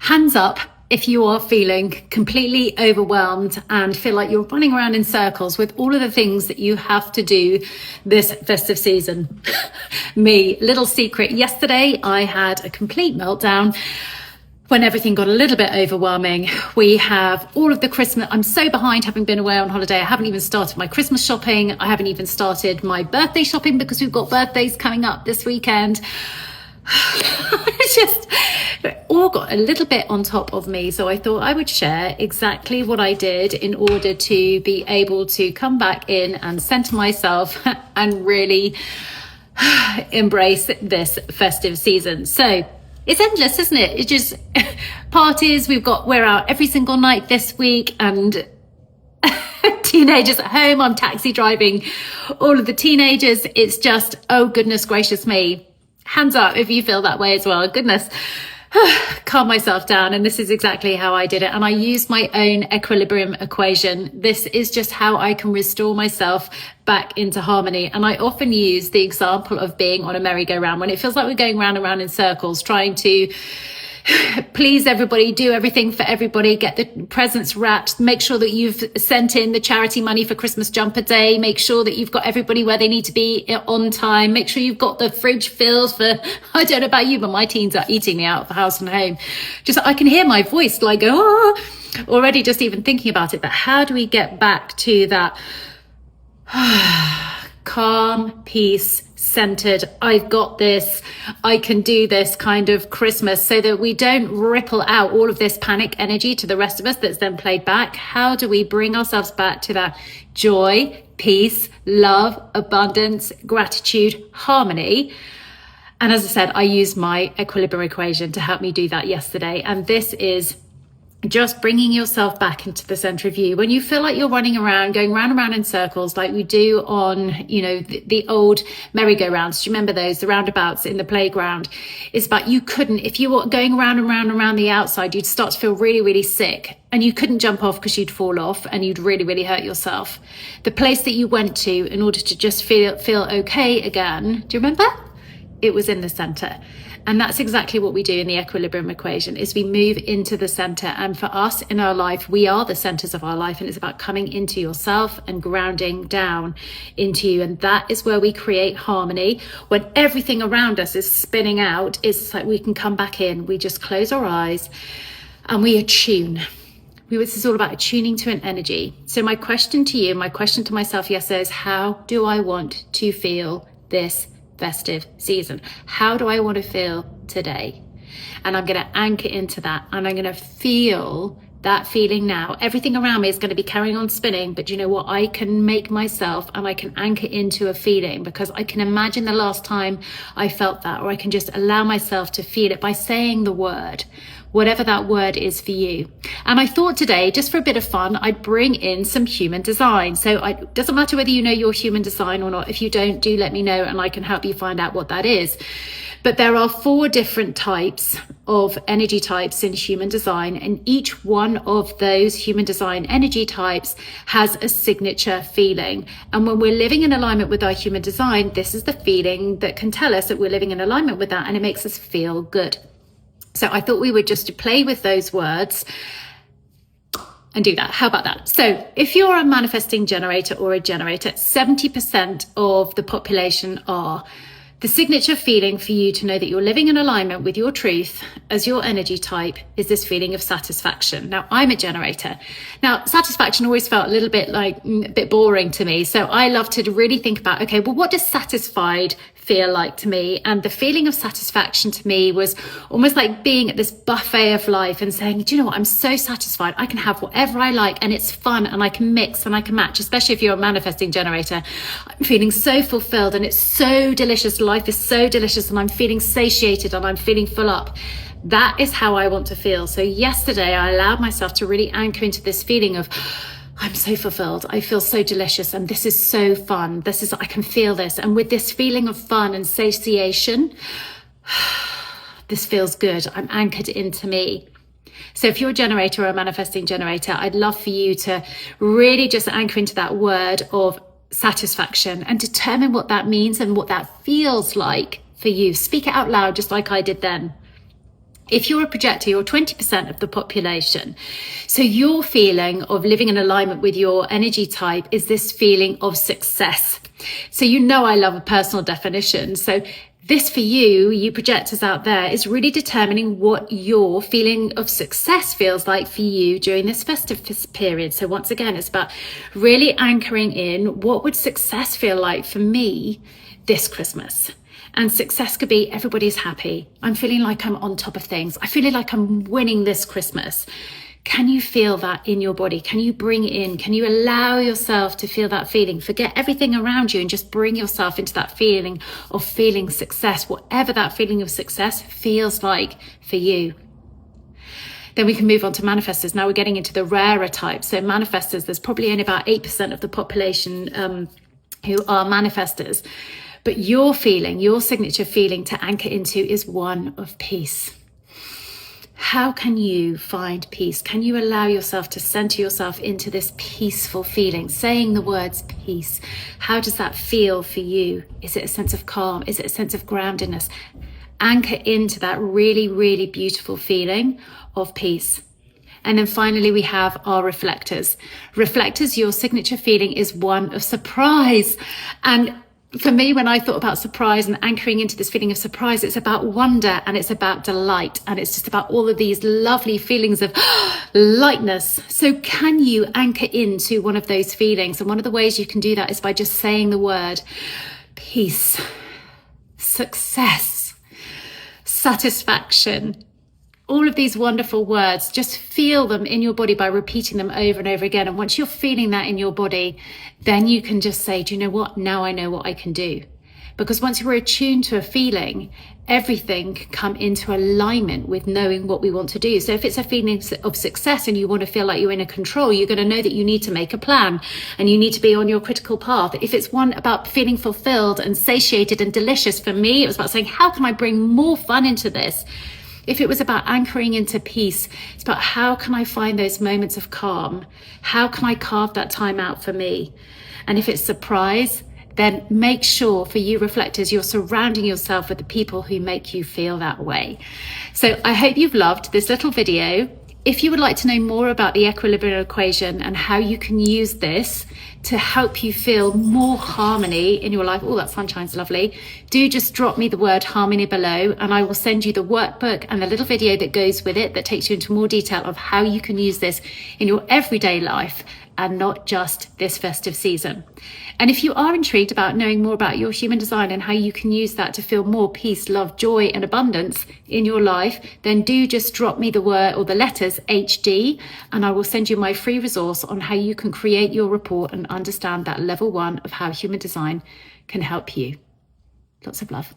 Hands up if you are feeling completely overwhelmed and feel like you're running around in circles with all of the things that you have to do this festive season. Me, little secret, yesterday I had a complete meltdown when everything got a little bit overwhelming. We have all of the Christmas, I'm so behind having been away on holiday. I haven't even started my Christmas shopping. I haven't even started my birthday shopping because we've got birthdays coming up this weekend. It's just all got a little bit on top of me. So I thought I would share exactly what I did in order to be able to come back in and center myself and really embrace this festive season. So it's endless, isn't it? It's just parties. We're out every single night this week, and teenagers at home. I'm taxi driving all of the teenagers. It's just, oh goodness gracious me. Hands up if you feel that way as well. Goodness. Calm myself down. And this is exactly how I did it. And I used my own equilibrium equation. This is just how I can restore myself back into harmony. And I often use the example of being on a merry-go-round when it feels like we're going round and round in circles, trying to please everybody, do everything for everybody, get the presents wrapped, make sure that you've sent in the charity money for Christmas jumper day, make sure that you've got everybody where they need to be on time, make sure you've got the fridge filled for, I don't know about you, but my teens are eating me out of the house and home. Just, I can hear my voice like, oh, already just even thinking about it. But how do we get back to that calm, peace, centered, I've got this, I can do this kind of Christmas, so that we don't ripple out all of this panic energy to the rest of us that's then played back? How do we bring ourselves back to that joy, peace, love, abundance, gratitude, harmony? And as I said, I used my equilibrium equation to help me do that yesterday. And this is just bringing yourself back into the center of you. When you feel like you're running around, going round and round in circles, like we do on, the old merry-go-rounds. Do you remember those, the roundabouts in the playground? It's about, you couldn't, if you were going round and round and round the outside, you'd start to feel really, really sick, and you couldn't jump off because you'd fall off and you'd really, really hurt yourself. The place that you went to in order to just feel okay again, do you remember? It was in the center. And that's exactly what we do in the equilibrium equation, is we move into the center. And for us in our life, we are the centers of our life. And it's about coming into yourself and grounding down into you. And that is where we create harmony. When everything around us is spinning out, it's like we can come back in. We just close our eyes and we attune. This is all about attuning to an energy. So my question to you, my question to myself yesterday is, how do I want to feel this festive season? How do I want to feel today? And I'm going to anchor into that, and I'm going to feel that feeling now. Everything around me is going to be carrying on spinning, but you know what? I can make myself, and I can anchor into a feeling, because I can imagine the last time I felt that, or I can just allow myself to feel it by saying the word, whatever that word is for you. And I thought today, just for a bit of fun, I'd bring in some human design. So it doesn't matter whether you know your human design or not. If you don't, do let me know and I can help you find out what that is. But there are 4 different types of energy types in human design, and each one of those human design energy types has a signature feeling. And when we're living in alignment with our human design, this is the feeling that can tell us that we're living in alignment with that, and it makes us feel good. So I thought we would just play with those words and do that. How about that? So if you're a manifesting generator or a generator, 70% of the population are. The signature feeling for you to know that you're living in alignment with your truth as your energy type is this feeling of satisfaction. Now, I'm a generator. Now, satisfaction always felt a little bit like a bit boring to me. So I love to really think about, okay, well, what does satisfied feel like to me? And the feeling of satisfaction to me was almost like being at this buffet of life and saying, do you know what? I'm so satisfied. I can have whatever I like, and it's fun, and I can mix and I can match, especially if you're a manifesting generator. I'm feeling so fulfilled, and it's so delicious. Life is so delicious, and I'm feeling satiated, and I'm feeling full up. That is how I want to feel. So yesterday I allowed myself to really anchor into this feeling of, I'm so fulfilled. I feel so delicious, and this is so fun. I can feel this. And with this feeling of fun and satiation, this feels good. I'm anchored into me. So if you're a generator or a manifesting generator, I'd love for you to really just anchor into that word of satisfaction and determine what that means and what that feels like for you. Speak it out loud, just like I did then. If you're a projector, you're 20% of the population. So your feeling of living in alignment with your energy type is this feeling of success. So you know I love a personal definition. So this for you projectors out there, is really determining what your feeling of success feels like for you during this festive period. So once again, it's about really anchoring in what would success feel like for me this Christmas. And success could be everybody's happy. I'm feeling like I'm on top of things. I feel like I'm winning this Christmas. Can you feel that in your body? Can you bring it in? Can you allow yourself to feel that feeling? Forget everything around you and just bring yourself into that feeling of feeling success, whatever that feeling of success feels like for you. Then we can move on to manifestors. Now we're getting into the rarer types. So manifestors, there's probably only about 8% of the population who are manifestors. But your feeling, your signature feeling to anchor into is one of peace. How can you find peace? Can you allow yourself to center yourself into this peaceful feeling? Saying the words peace. How does that feel for you? Is it a sense of calm? Is it a sense of groundedness? Anchor into that really, really beautiful feeling of peace. And then finally, we have our reflectors. Reflectors, your signature feeling is one of surprise. And for me, when I thought about surprise and anchoring into this feeling of surprise, it's about wonder and it's about delight. And it's just about all of these lovely feelings of lightness. So can you anchor into one of those feelings? And one of the ways you can do that is by just saying the word peace, success, satisfaction. All of these wonderful words, just feel them in your body by repeating them over and over again. And once you're feeling that in your body, then you can just say, do you know what? Now I know what I can do. Because once we're attuned to a feeling, everything can come into alignment with knowing what we want to do. So if it's a feeling of success and you want to feel like you're in control, you're going to know that you need to make a plan and you need to be on your critical path. If it's one about feeling fulfilled and satiated and delicious, for me, it was about saying, how can I bring more fun into this? If it was about anchoring into peace, it's about how can I find those moments of calm? How can I carve that time out for me? And if it's surprise, then make sure for you reflectors, you're surrounding yourself with the people who make you feel that way. So I hope you've loved this little video. If you would like to know more about the equilibrium equation and how you can use this to help you feel more harmony in your life, oh, that sunshine's lovely, do just drop me the word harmony below and I will send you the workbook and the little video that goes with it that takes you into more detail of how you can use this in your everyday life and not just this festive season. And if you are intrigued about knowing more about your human design and how you can use that to feel more peace, love, joy, and abundance in your life, then do just drop me the word or the letters HD, and I will send you my free resource on how you can create your report and understand that level 1 of how human design can help you. Lots of love.